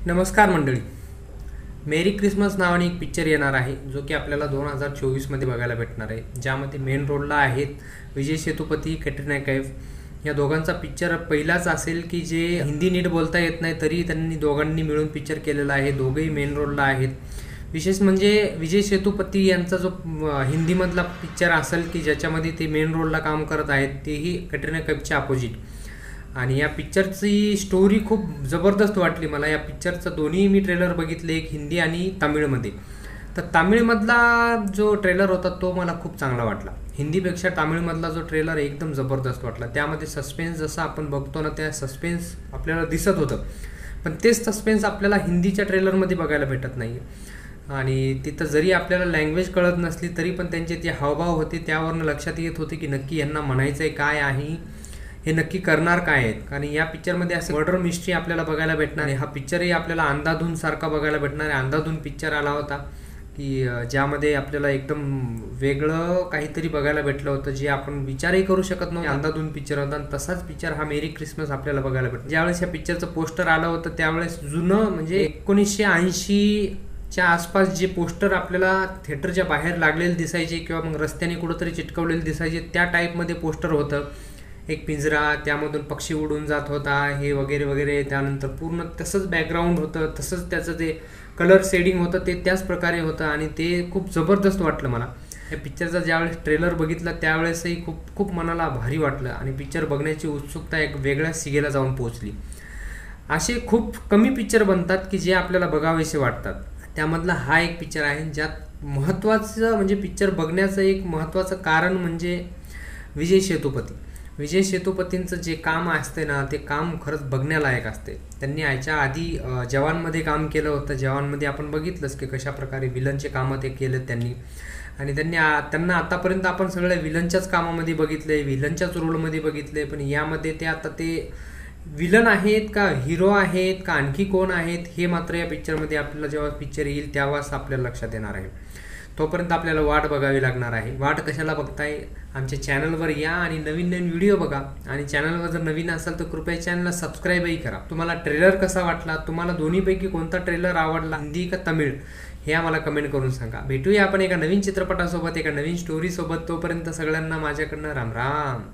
नमस्कार मंडळी. मेरी क्रिसमस नावाने एक पिक्चर येणार आहे जो की आपल्याला 2024मध्ये बघायला भेटणार आहे, ज्यामध्ये मेन रोलला आहेत विजय सेतुपती, कॅटरीना कैफ. या दोघांचा पिक्चर पहिलाच असेल की जे हिंदी नीट बोलता येत नाही तरी त्यांनी दोघांनी मिळून पिक्चर केलेला आहे. दोघंही मेन रोलला आहेत. विशेष म्हणजे विजय सेतुपती यांचा जो हिंदीमधला पिक्चर असेल की ज्याच्यामध्ये ते मेन रोलला काम करत आहेत तेही कॅटरीना कैफच्या अपोजिट. आणि या पिक्चरची स्टोरी खूप जबरदस्त वाटली मला. या पिक्चरचं दोन्ही मी ट्रेलर बघितले, एक हिंदी आणि तामिळमध्ये. तर तामिळमधला जो ट्रेलर होता तो मला खूप चांगला वाटला. हिंदीपेक्षा तामिळमधला जो ट्रेलर एकदम जबरदस्त वाटला. त्यामध्ये सस्पेन्स जसं आपण बघतो ना, त्या सस्पेन्स आपल्याला दिसत होतं, पण तेच सस्पेन्स आपल्याला हिंदीच्या ट्रेलरमध्ये बघायला भेटत नाही. आणि तिथं जरी आपल्याला लँग्वेज कळत नसली तरी पण त्यांचे जे हावभाव होते त्यावरनं लक्षात येत होते की नक्की यांना म्हणायचं आहे काय आहे, हे नक्की करणार काय आहेत. आणि या पिक्चरमध्ये असं मर्डर मिस्ट्री आपल्याला बघायला भेटणार आहे. हा पिक्चरही आपल्याला अंधाधून सारखा बघायला भेटणार आहे. अंधाधून पिक्चर आला होता की ज्यामध्ये आपल्याला एकदम वेगळं काहीतरी बघायला भेटलं होतं जे आपण विचारही करू शकत नव्हतो. अंधाधून पिक्चर होता आणि तसाच पिक्चर हा मेरी क्रिसमस आपल्याला बघायला भेटतो. ज्यावेळेस या पिक्चरचं पोस्टर आलं होतं त्यावेळेस जुनं म्हणजे 1980च्या आसपास जे पोस्टर आपल्याला थिएटरच्या बाहेर लागलेले दिसायचे किंवा मग रस्त्याने कुठंतरी चिटकवलेले दिसायचे त्या टाईपमध्ये पोस्टर होतं. एक पिंजरा, त्यामधून पक्षी उडून जात होता, हे वगैरे वगैरे. त्यानंतर पूर्ण तसंच बॅकग्राऊंड होतं, तसंच त्याचं ते कलर शेडिंग होतं ते त्याच प्रकारे होतं आणि ते खूप जबरदस्त वाटलं मला. या पिक्चरचा ज्यावेळेस ट्रेलर बघितला त्यावेळेसही खूप खूप मनाला भारी वाटलं आणि पिक्चर बघण्याची उत्सुकता एक वेगळ्या सिगेला जाऊन पोहोचली. असे खूप कमी पिक्चर बनतात की जे आपल्याला बघावेसे वाटतात. त्यामधला हा एक पिक्चर आहे ज्यात महत्त्वाचं म्हणजे पिक्चर बघण्याचं एक महत्त्वाचं कारण म्हणजे विजय सेतुपती. विजय सेतुपतींचं जे काम असते ना ते काम खरंच बघण्यालायक असते. त्यांनी याच्या आधी जवानमध्ये काम केलं होतं. जवानमध्ये आपण बघितलंच की कशा प्रकारे विलनचे कामं ते केलं त्यांनी. आणि त्यांना आतापर्यंत आपण सगळ्या विलनच्याच कामामध्ये बघितले, विलनच्याच रोलमध्ये बघितले. पण यामध्ये ते आता ते विलन आहेत का हिरो आहेत का आणखी कोण आहेत हे मात्र या पिक्चरमध्ये आपल्याला जेव्हा पिक्चर येईल तेव्हाच आपल्याला लक्षात येणार आहे. तोपर्यंत आपल्याला वाट बघावी लागणार आहे. वाट कशाला बघताय? आमच्या चॅनलवर या आणि नवीन नवीन व्हिडिओ बघा. आणि चॅनलवर जर नवीन असाल तर कृपया चॅनलला सबस्क्राईबही करा. तुम्हाला ट्रेलर कसा वाटला, तुम्हाला दोन्हीपैकी कोणता ट्रेलर आवडला, हिंदी का तमिळ, हे आम्हाला कमेंट करून सांगा. भेटूया आपण एका नवीन चित्रपटासोबत, एका नवीन स्टोरीसोबत. तोपर्यंत सगळ्यांना माझ्याकडनं राम राम.